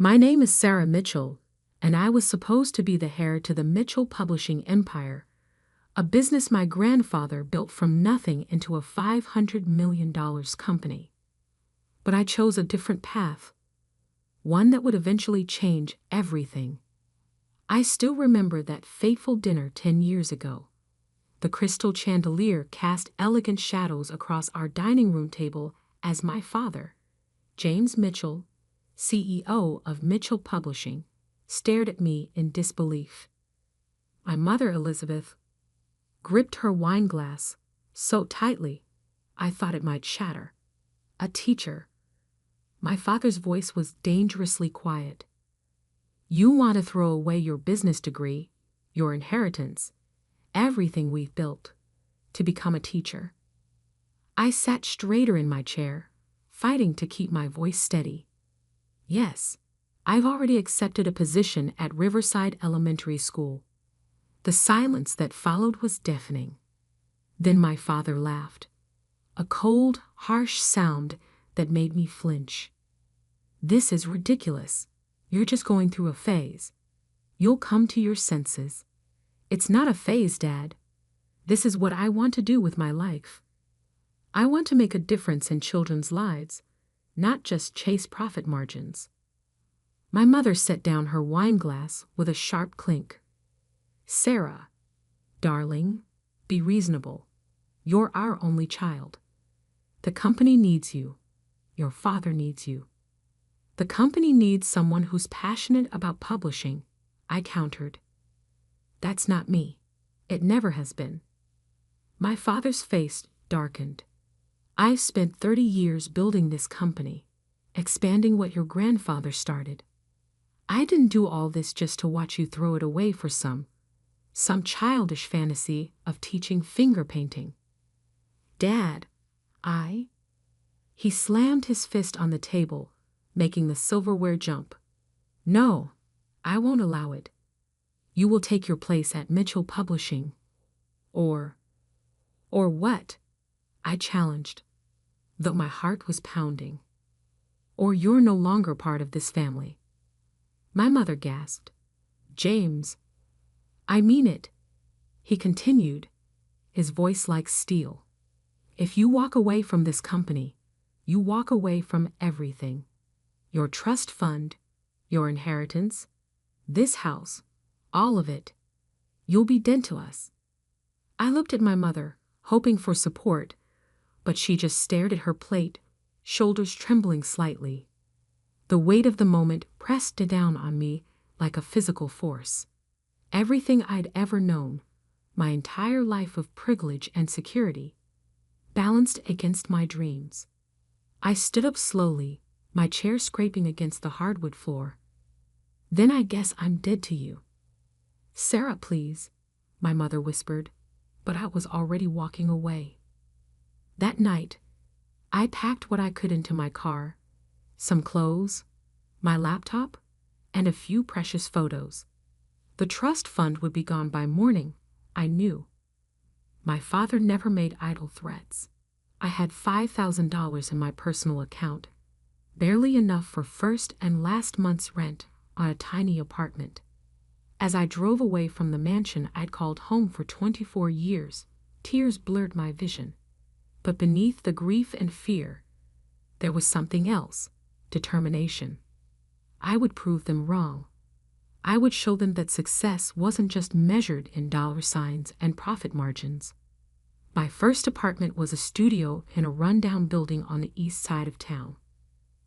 My name is Sarah Mitchell, and I was supposed to be the heir to the Mitchell Publishing Empire, a business my grandfather built from nothing into a $500 million company. But I chose a different path, one that would eventually change everything. I still remember that fateful dinner 10 years ago. The crystal chandelier cast elegant shadows across our dining room table as my father, James Mitchell, CEO of Mitchell Publishing, stared at me in disbelief. My mother, Elizabeth, gripped her wine glass so tightly I thought it might shatter. A teacher. My father's voice was dangerously quiet. You want to throw away your business degree, your inheritance, everything we've built, to become a teacher. I sat straighter in my chair, fighting to keep my voice steady. Yes, I've already accepted a position at Riverside Elementary School. The silence that followed was deafening. Then my father laughed, a cold, harsh sound that made me flinch. This is ridiculous. You're just going through a phase. You'll come to your senses. It's not a phase, Dad. This is what I want to do with my life. I want to make a difference in children's lives, not just chase profit margins. My mother set down her wine glass with a sharp clink. Sarah, darling, be reasonable. You're our only child. The company needs you. Your father needs you. The company needs someone who's passionate about publishing, I countered. That's not me. It never has been. My father's face darkened. I've spent 30 years building this company, expanding what your grandfather started. I didn't do all this just to watch you throw it away for some childish fantasy of teaching finger painting. Dad, He slammed his fist on the table, making the silverware jump. No, I won't allow it. You will take your place at Mitchell Publishing. Or what? I challenged, though my heart was pounding. Or you're no longer part of this family. My mother gasped. James, I mean it, he continued, his voice like steel. If you walk away from this company, you walk away from everything. Your trust fund, your inheritance, this house, all of it. You'll be dead to us. I looked at my mother, hoping for support, but she just stared at her plate, shoulders trembling slightly. The weight of the moment pressed down on me like a physical force. Everything I'd ever known, my entire life of privilege and security, balanced against my dreams. I stood up slowly, my chair scraping against the hardwood floor. Then I guess I'm dead to you. Sarah, please, my mother whispered, but I was already walking away. That night, I packed what I could into my car, some clothes, my laptop, and a few precious photos. The trust fund would be gone by morning, I knew. My father never made idle threats. I had $5,000 in my personal account, barely enough for first and last month's rent on a tiny apartment. As I drove away from the mansion I'd called home for 24 years, tears blurred my vision. But beneath the grief and fear, there was something else, determination. I would prove them wrong. I would show them that success wasn't just measured in dollar signs and profit margins. My first apartment was a studio in a rundown building on the east side of town.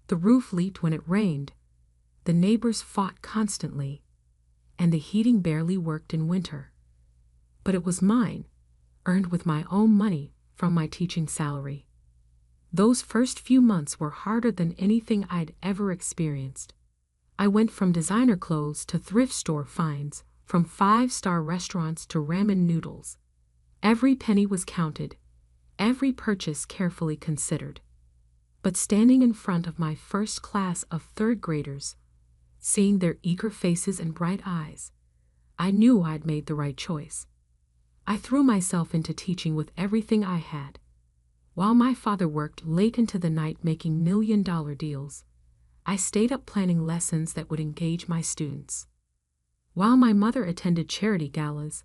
The roof leaked when it rained, the neighbors fought constantly, and the heating barely worked in winter. But it was mine, earned with my own money from my teaching salary. Those first few months were harder than anything I'd ever experienced. I went from designer clothes to thrift store finds, from five-star restaurants to ramen noodles. Every penny was counted, every purchase carefully considered. But standing in front of my first class of third graders, seeing their eager faces and bright eyes, I knew I'd made the right choice. I threw myself into teaching with everything I had. While my father worked late into the night making million-dollar deals, I stayed up planning lessons that would engage my students. While my mother attended charity galas,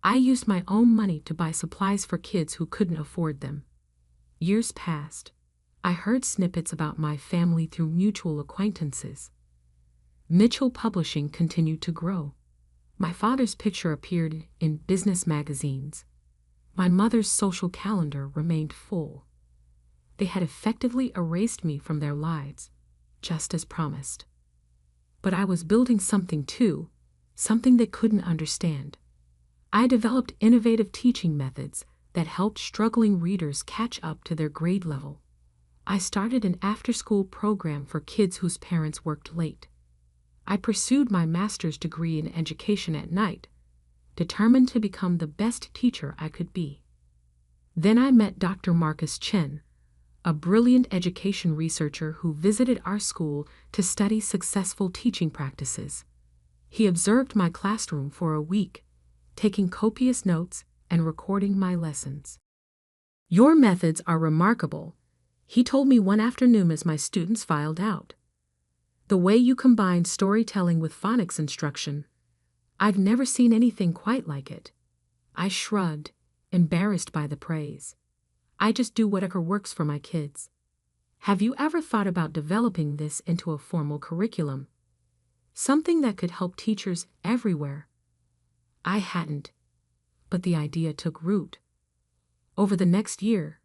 I used my own money to buy supplies for kids who couldn't afford them. Years passed. I heard snippets about my family through mutual acquaintances. Mitchell Publishing continued to grow. My father's picture appeared in business magazines. My mother's social calendar remained full. They had effectively erased me from their lives, just as promised. But I was building something too, something they couldn't understand. I developed innovative teaching methods that helped struggling readers catch up to their grade level. I started an after-school program for kids whose parents worked late. I pursued my master's degree in education at night, determined to become the best teacher I could be. Then I met Dr. Marcus Chen, a brilliant education researcher who visited our school to study successful teaching practices. He observed my classroom for a week, taking copious notes and recording my lessons. "Your methods are remarkable," he told me one afternoon as my students filed out. "The way you combine storytelling with phonics instruction, I've never seen anything quite like it." I shrugged, embarrassed by the praise. "I just do whatever works for my kids." "Have you ever thought about developing this into a formal curriculum? Something that could help teachers everywhere?" I hadn't, but the idea took root. Over the next year,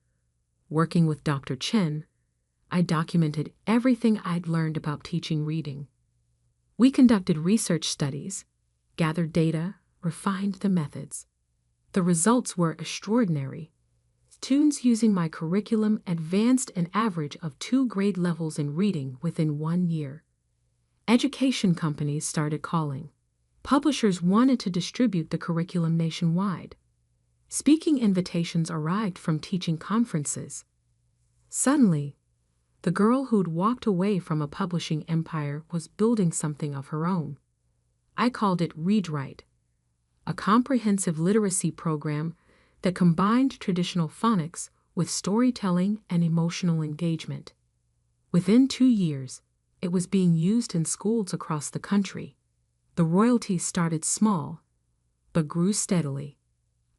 working with Dr. Chen, I documented everything I'd learned about teaching reading. We conducted research studies, gathered data, refined the methods. The results were extraordinary. Students using my curriculum advanced an average of 2 grade levels in reading within 1 year. Education companies started calling. Publishers wanted to distribute the curriculum nationwide. Speaking invitations arrived from teaching conferences. Suddenly, the girl who'd walked away from a publishing empire was building something of her own. I called it Read Right, a comprehensive literacy program that combined traditional phonics with storytelling and emotional engagement. Within 2 years, it was being used in schools across the country. The royalties started small, but grew steadily.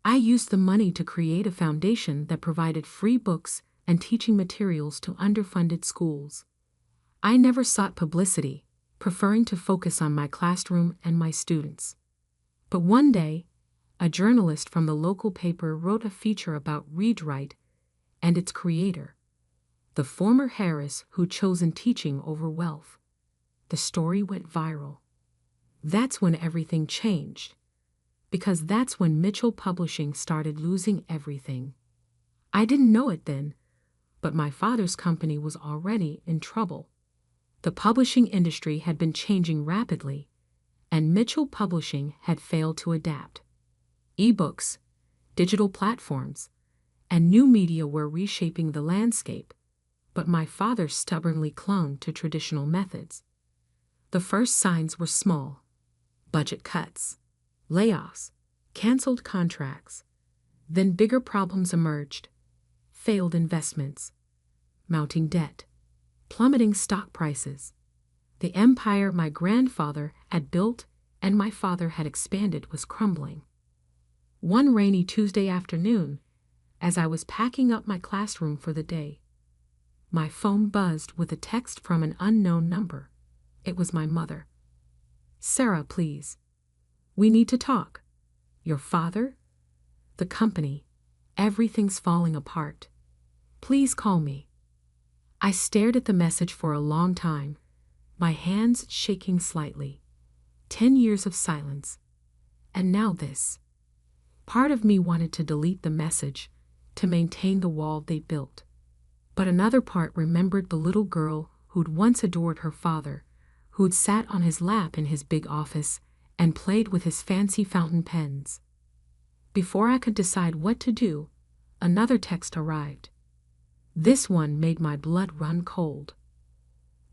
I used the money to create a foundation that provided free books and teaching materials to underfunded schools. I never sought publicity, preferring to focus on my classroom and my students. But one day, a journalist from the local paper wrote a feature about Read Right and its creator, the former Harris who'd chosen teaching over wealth. The story went viral. That's when everything changed, because that's when Mitchell Publishing started losing everything. I didn't know it then, but my father's company was already in trouble. The publishing industry had been changing rapidly, and Mitchell Publishing had failed to adapt. E-books, digital platforms, and new media were reshaping the landscape, but my father stubbornly clung to traditional methods. The first signs were small: budget cuts, layoffs, canceled contracts. Then bigger problems emerged: failed investments, mounting debt, plummeting stock prices. The empire my grandfather had built and my father had expanded was crumbling. One rainy Tuesday afternoon, as I was packing up my classroom for the day, my phone buzzed with a text from an unknown number. It was my mother. "Sarah, please. We need to talk. Your father? The company. Everything's falling apart. Please call me." I stared at the message for a long time, my hands shaking slightly. 10 years of silence. And now this. Part of me wanted to delete the message, to maintain the wall they built. But another part remembered the little girl who'd once adored her father, who'd sat on his lap in his big office and played with his fancy fountain pens. Before I could decide what to do, another text arrived. This one made my blood run cold.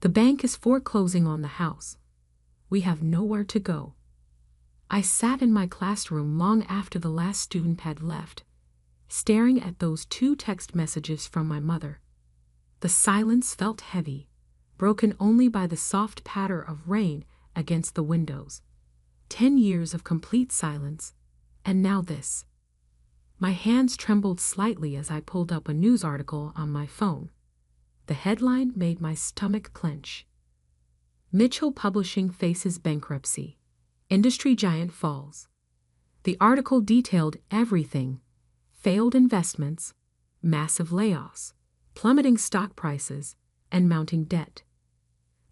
"The bank is foreclosing on the house. We have nowhere to go." I sat in my classroom long after the last student had left, staring at those 2 text messages from my mother. The silence felt heavy, broken only by the soft patter of rain against the windows. 10 years of complete silence, and now this. My hands trembled slightly as I pulled up a news article on my phone. The headline made my stomach clench. Mitchell Publishing faces bankruptcy. Industry giant falls. The article detailed everything: failed investments, massive layoffs, plummeting stock prices, and mounting debt.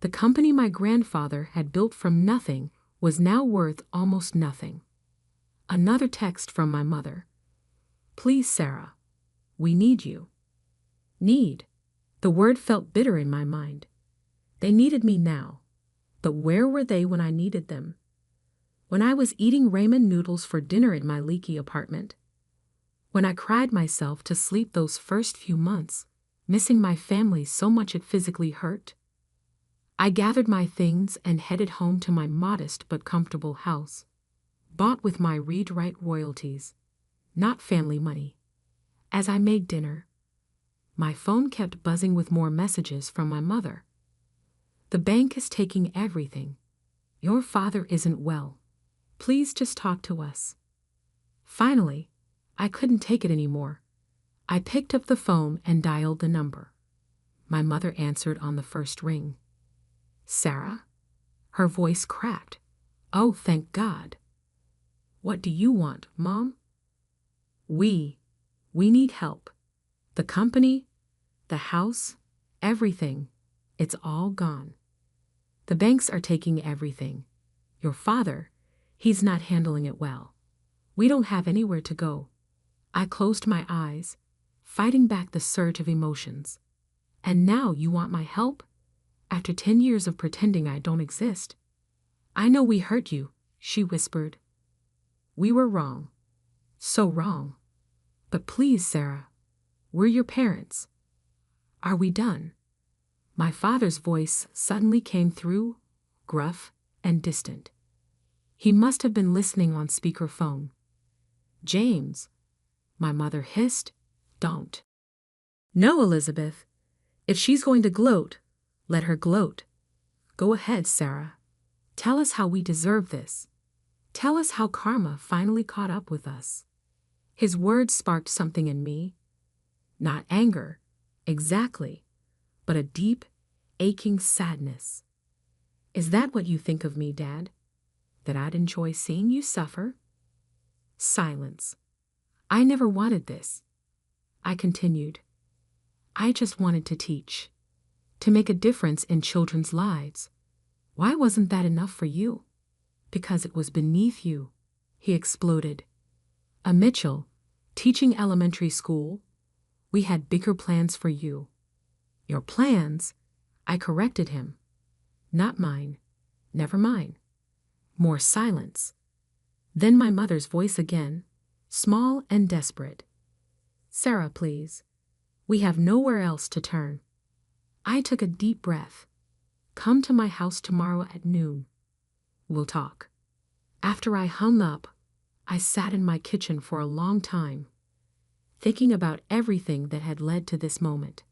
The company my grandfather had built from nothing was now worth almost nothing. Another text from my mother. "Please, Sarah, we need you." Need. The word felt bitter in my mind. They needed me now, but where were they when I needed them? When I was eating ramen noodles for dinner in my leaky apartment. When I cried myself to sleep those first few months, missing my family so much it physically hurt. I gathered my things and headed home to my modest but comfortable house, bought with my read-write royalties, not family money. As I made dinner, my phone kept buzzing with more messages from my mother. "The bank is taking everything. Your father isn't well. Please just talk to us." Finally, I couldn't take it anymore. I picked up the phone and dialed the number. My mother answered on the first ring. "Sarah?" Her voice cracked. "Oh, thank God." "What do you want, Mom?" We need help. The company, the house, everything. It's all gone. The banks are taking everything. Your father, he's not handling it well. We don't have anywhere to go." I closed my eyes, fighting back the surge of emotions. "And now you want my help? After 10 years of pretending I don't exist?" "I know we hurt you," she whispered. "We were wrong. So wrong. But please, Sarah, we're your parents. Are we done?" My father's voice suddenly came through, gruff and distant. He must have been listening on speakerphone. "James," my mother hissed, "don't." "No, Elizabeth. If she's going to gloat, let her gloat. Go ahead, Sarah. Tell us how we deserve this. Tell us how karma finally caught up with us." His words sparked something in me. Not anger, exactly, but a deep, aching sadness. "Is that what you think of me, Dad? That I'd enjoy seeing you suffer?" Silence. "I never wanted this," I continued. "I just wanted to teach, to make a difference in children's lives. Why wasn't that enough for you?" "Because it was beneath you," he exploded. "A Mitchell, teaching elementary school. We had bigger plans for you." "Your plans?" I corrected him. "Not mine. Never mine." More silence. Then my mother's voice again, small and desperate. "Sarah, please. We have nowhere else to turn." I took a deep breath. "Come to my house tomorrow at noon. We'll talk." After I hung up, I sat in my kitchen for a long time, thinking about everything that had led to this moment.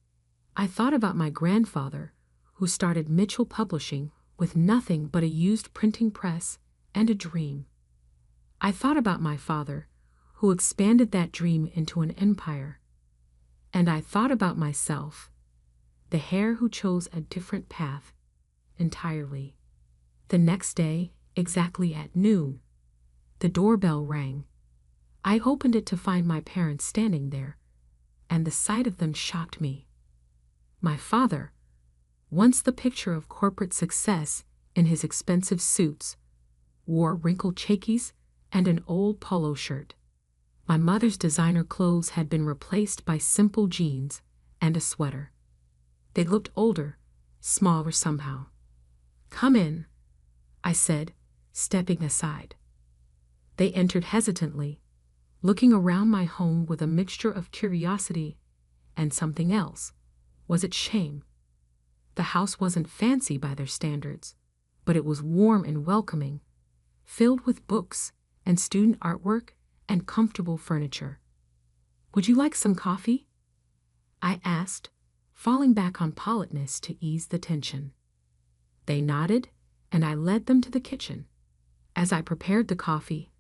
I thought about my grandfather, who started Mitchell Publishing with nothing but a used printing press and a dream. I thought about my father, who expanded that dream into an empire. And I thought about myself, the heir who chose a different path entirely. The next day, exactly at noon, the doorbell rang. I opened it to find my parents standing there, and the sight of them shocked me. My father, once the picture of corporate success in his expensive suits, wore wrinkled chackies and an old polo shirt. My mother's designer clothes had been replaced by simple jeans and a sweater. They looked older, smaller somehow. "Come in," I said, stepping aside. They entered hesitantly, looking around my home with a mixture of curiosity and something else. Was it shame? The house wasn't fancy by their standards, but it was warm and welcoming, filled with books and student artwork and comfortable furniture. "Would you like some coffee?" I asked, falling back on politeness to ease the tension. They nodded, and I led them to the kitchen. As I prepared the coffee,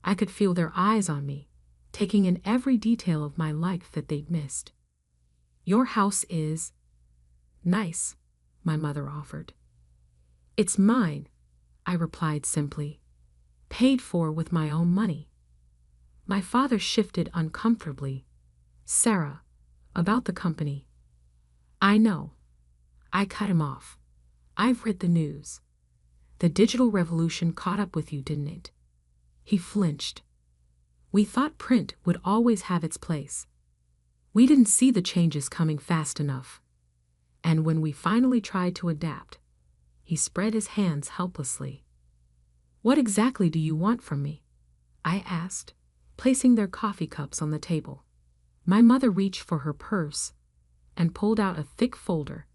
I could feel their eyes on me, taking in every detail of my life that they'd missed. "Your house is nice," my mother offered. "It's mine," I replied simply, "paid for with my own money." My father shifted uncomfortably. "Sarah, about the company." "I know." I cut him off. "I've read the news. The digital revolution caught up with you, didn't it?" He flinched. "We thought print would always have its place. We didn't see the changes coming fast enough. And when we finally tried to adapt," he spread his hands helplessly. "What exactly do you want from me?" I asked, placing their coffee cups on the table. My mother reached for her purse and pulled out a thick folder.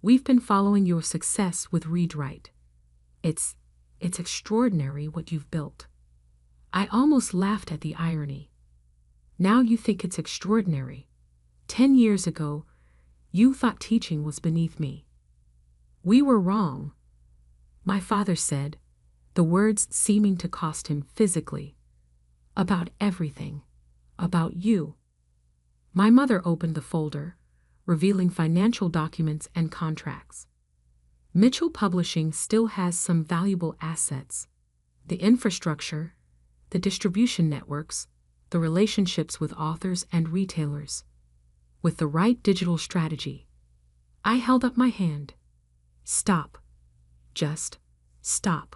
"We've been following your success with Read Write. It's extraordinary what you've built." I almost laughed at the irony. "Now you think it's extraordinary. 10 years ago, you thought teaching was beneath me." "We were wrong," my father said, the words seeming to cost him physically. "About everything. About you." My mother opened the folder, revealing financial documents and contracts. Mitchell Publishing still has some valuable assets: the infrastructure, the distribution networks, the relationships with authors and retailers. With the right digital strategy. I held up my hand. "Stop. Just stop.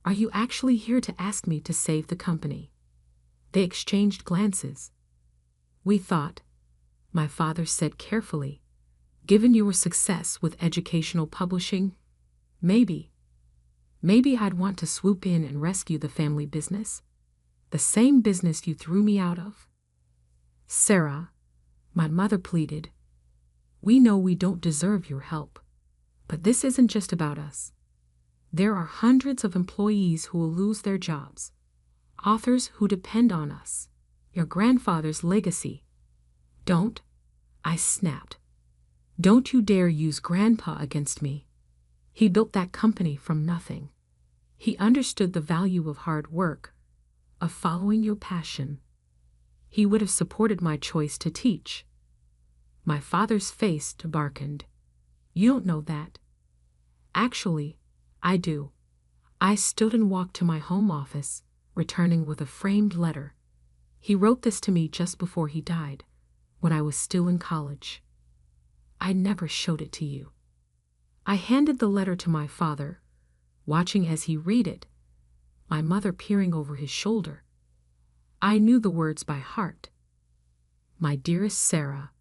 Are you actually here to ask me to save the company?" They exchanged glances. "We thought," my father said carefully, "given your success with educational publishing, maybe I'd want to swoop in and rescue the family business. The same business you threw me out of." "Sarah," my mother pleaded, "we know we don't deserve your help. But this isn't just about us. There are hundreds of employees who will lose their jobs, authors who depend on us, your grandfather's legacy." "Don't," I snapped. "Don't you dare use Grandpa against me. He built that company from nothing. He understood the value of hard work, of following your passion. He would have supported my choice to teach." My father's face darkened. "You don't know that." "Actually, I do." I stood and walked to my home office, returning with a framed letter. "He wrote this to me just before he died, when I was still in college. I never showed it to you." I handed the letter to my father, watching as he read it, my mother peering over his shoulder. I knew the words by heart. "My dearest Sarah,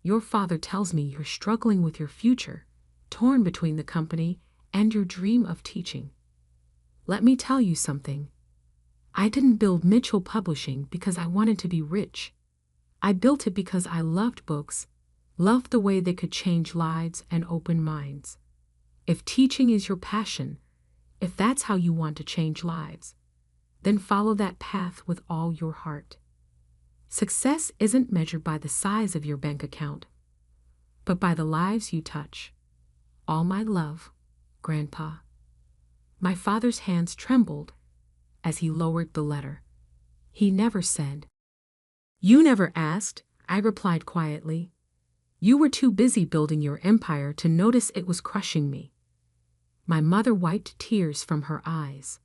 your father tells me you're struggling with your future, torn between the company and your dream of teaching. Let me tell you something. I didn't build Mitchell Publishing because I wanted to be rich. I built it because I loved books, loved the way they could change lives and open minds. If teaching is your passion, if that's how you want to change lives, then follow that path with all your heart. Success isn't measured by the size of your bank account, but by the lives you touch. All my love, Grandpa." My father's hands trembled as he lowered the letter. He never said. "You never asked," I replied quietly. "You were too busy building your empire to notice it was crushing me." My mother wiped tears from her eyes.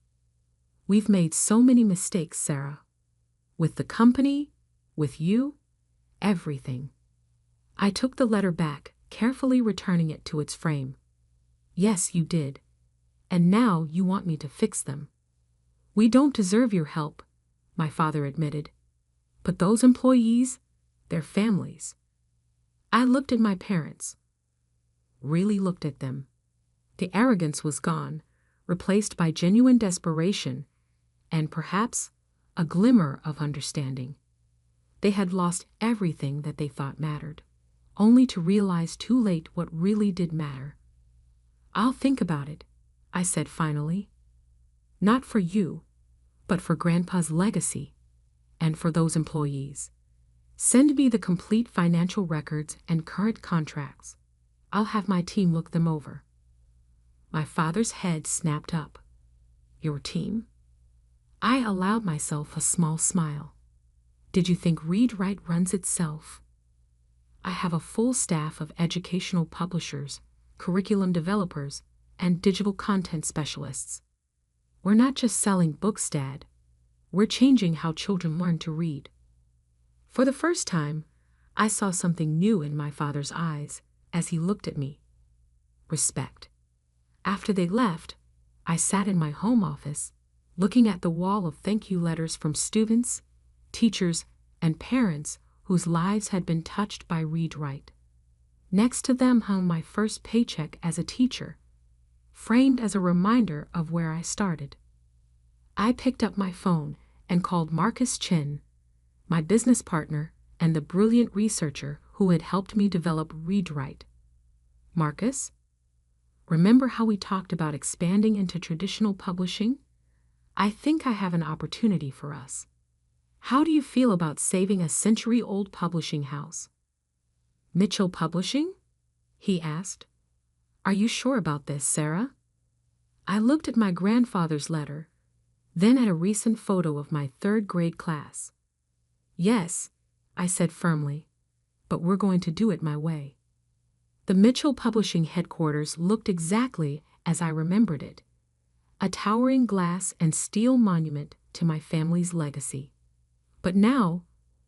"We've made so many mistakes, Sarah. With the company, with you, everything." I took the letter back, carefully returning it to its frame. "Yes, you did. And now you want me to fix them." "We don't deserve your help," my father admitted. "But those employees, their families." I looked at my parents. Really looked at them. The arrogance was gone, replaced by genuine desperation and perhaps a glimmer of understanding. They had lost everything that they thought mattered, only to realize too late what really did matter. "I'll think about it," I said finally. "Not for you, but for Grandpa's legacy and for those employees. Send me the complete financial records and current contracts. I'll have my team look them over. My father's head snapped up. Your team? I allowed myself a small smile. Did you think Read-Write runs itself? I have a full staff of educational publishers, curriculum developers, and digital content specialists. We're not just selling books, Dad. We're changing how children learn to read. For the first time, I saw something new in my father's eyes as he looked at me. Respect. After they left, I sat in my home office, looking at the wall of thank you letters from students, teachers, and parents whose lives had been touched by Read-Write. Next to them hung my first paycheck as a teacher, framed as a reminder of where I started. I picked up my phone and called Marcus Chin, my business partner and the brilliant researcher who had helped me develop Read-Write. Marcus, remember how we talked about expanding into traditional publishing? I think I have an opportunity for us. How do you feel about saving a century-old publishing house? Mitchell Publishing? He asked. Are you sure about this, Sarah? I looked at my grandfather's letter, then at a recent photo of my third-grade class. Yes, I said firmly, but we're going to do it my way. The Mitchell Publishing headquarters looked exactly as I remembered it, a towering glass and steel monument to my family's legacy. But now,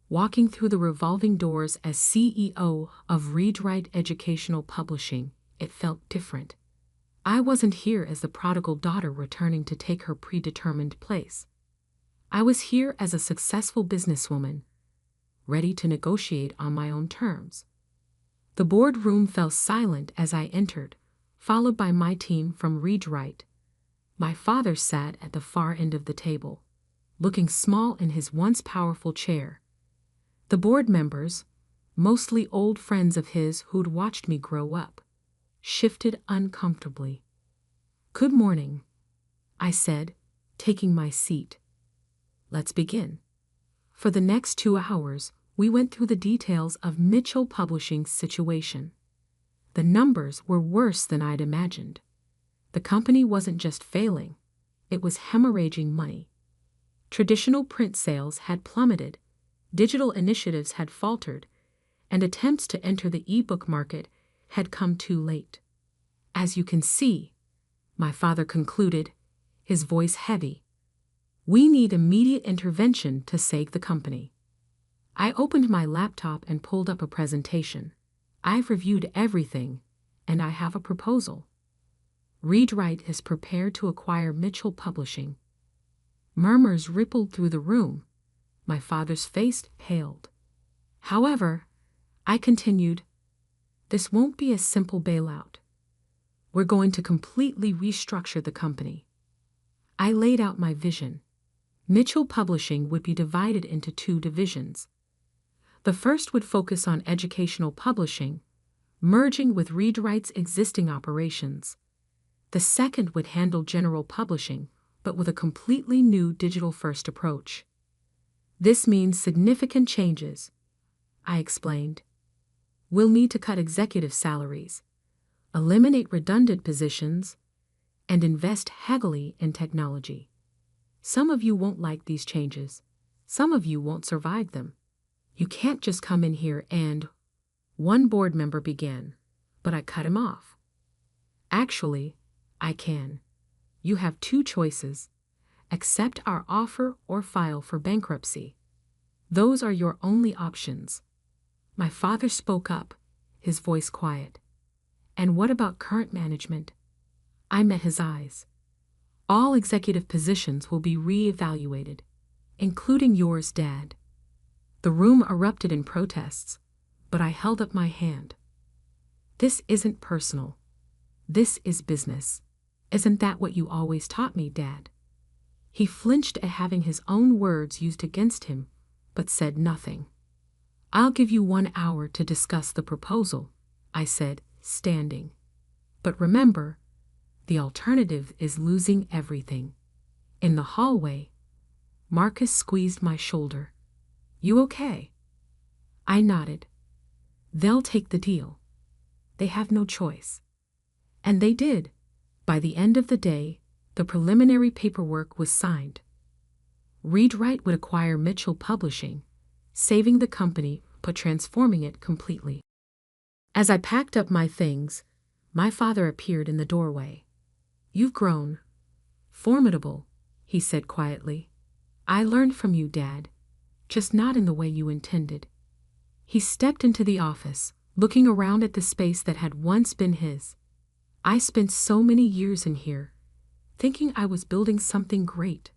walking through the revolving doors as CEO of Read-Write Educational Publishing, it felt different. I wasn't here as the prodigal daughter returning to take her predetermined place. I was here as a successful businesswoman, ready to negotiate on my own terms. The boardroom fell silent as I entered, followed by my team from Read-Write. My father sat at the far end of the table, looking small in his once powerful chair. The board members, mostly old friends of his who'd watched me grow up, shifted uncomfortably. Good morning, I said, taking my seat. Let's begin. For the next 2 hours, we went through the details of Mitchell Publishing's situation. The numbers were worse than I'd imagined. The company wasn't just failing, it was hemorrhaging money. Traditional print sales had plummeted, digital initiatives had faltered, and attempts to enter the e-book market had come too late. As you can see, my father concluded, his voice heavy, we need immediate intervention to save the company. I opened my laptop and pulled up a presentation. I've reviewed everything, and I have a proposal. Read-Write is prepared to acquire Mitchell Publishing. Murmurs rippled through the room. My father's face paled. However, I continued, this won't be a simple bailout. We're going to completely restructure the company. I laid out my vision. Mitchell Publishing would be divided into 2 divisions. The first would focus on educational publishing, merging with Read-Write's existing operations. The second would handle general publishing, but with a completely new digital-first approach. This means significant changes, I explained. We'll need to cut executive salaries, eliminate redundant positions, and invest heavily in technology. Some of you won't like these changes. Some of you won't survive them. You can't just come in here and... One board member began, but I cut him off. Actually, I can. You have 2 choices. Accept our offer or file for bankruptcy. Those are your only options. My father spoke up, his voice quiet. And what about current management? I met his eyes. All executive positions will be re-evaluated, including yours, Dad. The room erupted in protests, but I held up my hand. This isn't personal. This is business. Isn't that what you always taught me, Dad? He flinched at having his own words used against him, but said nothing. I'll give you 1 hour to discuss the proposal, I said, standing. But remember, the alternative is losing everything. In the hallway, Marcus squeezed my shoulder. You okay? I nodded. They'll take the deal. They have no choice. And they did. By the end of the day, the preliminary paperwork was signed. Read-Write would acquire Mitchell Publishing, saving the company but transforming it completely. As I packed up my things, my father appeared in the doorway. You've grown. Formidable, he said quietly. I learned from you, Dad, just not in the way you intended. He stepped into the office, looking around at the space that had once been his. I spent so many years in here, thinking I was building something great.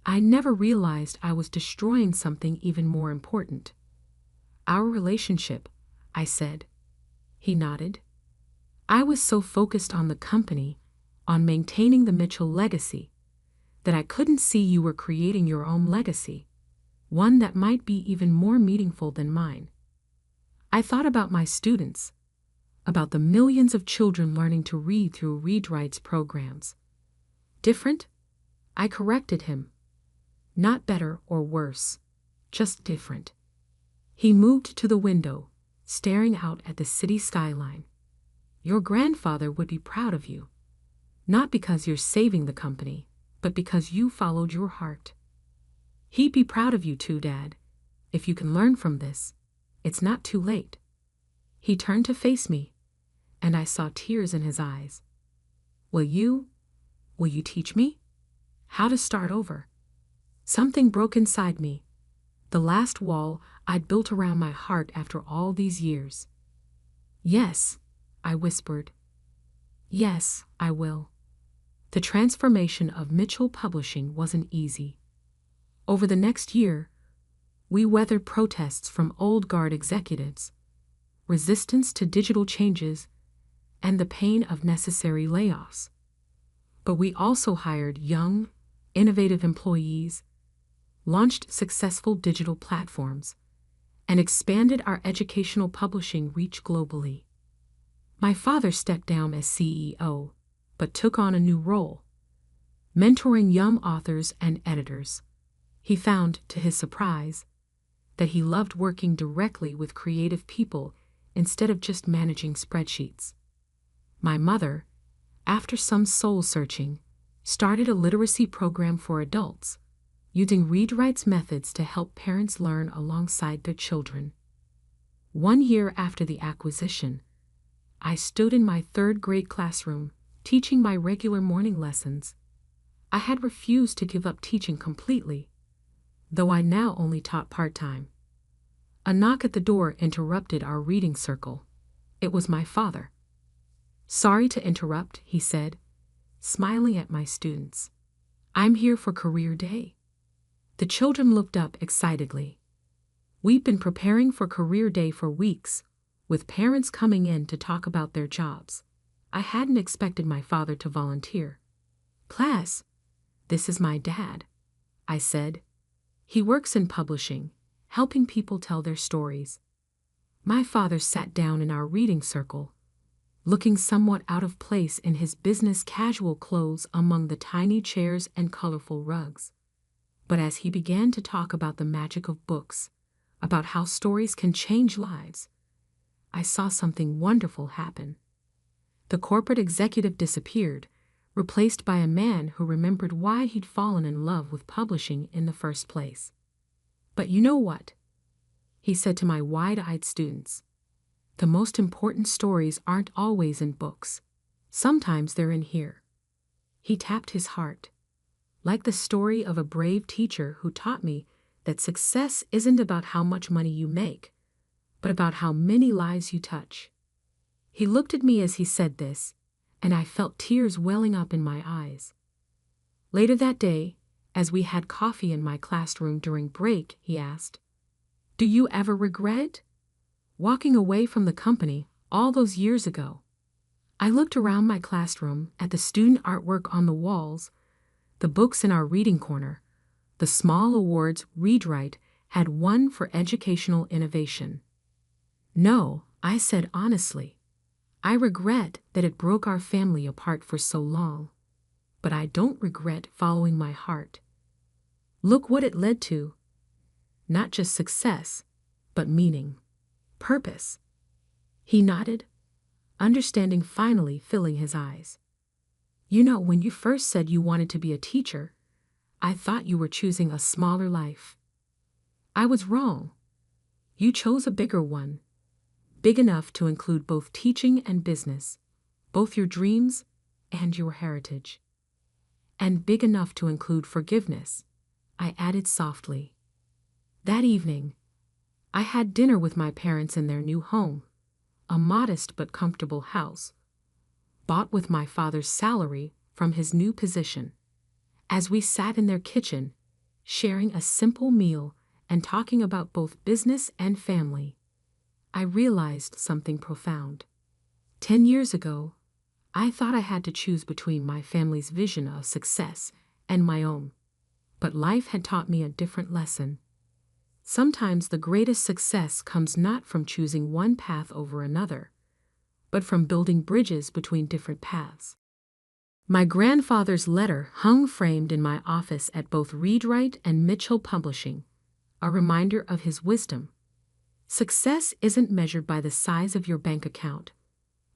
I never realized I was destroying something even more important. Our relationship, I said. He nodded. I was so focused on the company, on maintaining the Mitchell legacy, that I couldn't see you were creating your own legacy, one that might be even more meaningful than mine. I thought about my students, about the millions of children learning to read through Read-Write's programs. Different? I corrected him. Not better or worse, just different. He moved to the window, staring out at the city skyline. Your grandfather would be proud of you. Not because you're saving the company, but because you followed your heart. He'd be proud of you too, Dad. If you can learn from this, it's not too late. He turned to face me, and I saw tears in his eyes. Will you teach me? How to start over? Something broke inside me, the last wall I'd built around my heart after all these years. Yes, I whispered. Yes, I will. The transformation of Mitchell Publishing wasn't easy. Over the next year, we weathered protests from old guard executives, resistance to digital changes, and the pain of necessary layoffs. But we also hired young, innovative employees, launched successful digital platforms, and expanded our educational publishing reach globally. My father stepped down as CEO, but took on a new role, mentoring young authors and editors. He found, to his surprise, that he loved working directly with creative people instead of just managing spreadsheets. My mother, after some soul-searching, started a literacy program for adults, using Read-Write's methods to help parents learn alongside their children. 1 year after the acquisition, I stood in my third-grade classroom, teaching my regular morning lessons. I had refused to give up teaching completely, though I now only taught part-time. A knock at the door interrupted our reading circle. It was my father. Sorry to interrupt, he said, smiling at my students. I'm here for Career Day. The children looked up excitedly. We've been preparing for Career Day for weeks, with parents coming in to talk about their jobs. I hadn't expected my father to volunteer. Class, this is my dad, I said. He works in publishing, helping people tell their stories. My father sat down in our reading circle, looking somewhat out of place in his business casual clothes among the tiny chairs and colorful rugs. But as he began to talk about the magic of books, about how stories can change lives, I saw something wonderful happen. The corporate executive disappeared, replaced by a man who remembered why he'd fallen in love with publishing in the first place. But you know what? He said to my wide-eyed students. The most important stories aren't always in books. Sometimes they're in here. He tapped his heart, like the story of a brave teacher who taught me that success isn't about how much money you make, but about how many lives you touch. He looked at me as he said this, and I felt tears welling up in my eyes. Later that day, as we had coffee in my classroom during break, he asked, "Do you ever regret walking away from the company all those years ago?" I looked around my classroom at the student artwork on the walls, the books in our reading corner, the small awards Read-Write had won for educational innovation. No, I said honestly. I regret that it broke our family apart for so long, but I don't regret following my heart. Look what it led to. Not just success, but meaning. Purpose. He nodded, understanding finally filling his eyes. You know, when you first said you wanted to be a teacher, I thought you were choosing a smaller life. I was wrong. You chose a bigger one, big enough to include both teaching and business, both your dreams and your heritage. And big enough to include forgiveness, I added softly. That evening, I had dinner with my parents in their new home, a modest but comfortable house, bought with my father's salary from his new position. As we sat in their kitchen, sharing a simple meal and talking about both business and family, I realized something profound. 10 years ago, I thought I had to choose between my family's vision of success and my own. But life had taught me a different lesson. Sometimes the greatest success comes not from choosing one path over another, but from building bridges between different paths. My grandfather's letter hung framed in my office at both Readwright and Mitchell Publishing, a reminder of his wisdom. Success isn't measured by the size of your bank account,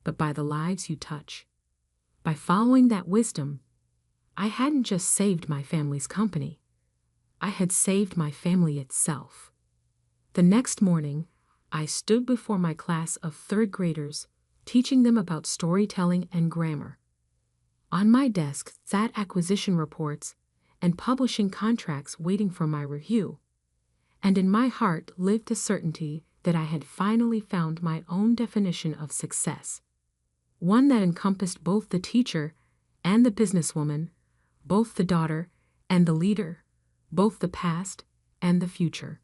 but by the lives you touch. By following that wisdom, I hadn't just saved my family's company, I had saved my family itself. The next morning, I stood before my class of third graders, teaching them about storytelling and grammar. On my desk sat acquisition reports and publishing contracts waiting for my review. And in my heart lived a certainty that I had finally found my own definition of success, one that encompassed both the teacher and the businesswoman, both the daughter and the leader, both the past and the future.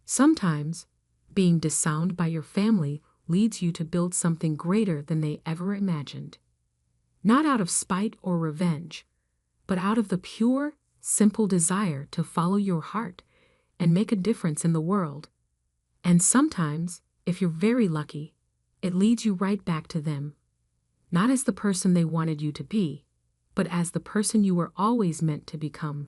Sometimes, being disowned by your family leads you to build something greater than they ever imagined. Not out of spite or revenge, but out of the pure, simple desire to follow your heart and make a difference in the world. And sometimes, if you're very lucky, it leads you right back to them, not as the person they wanted you to be, but as the person you were always meant to become.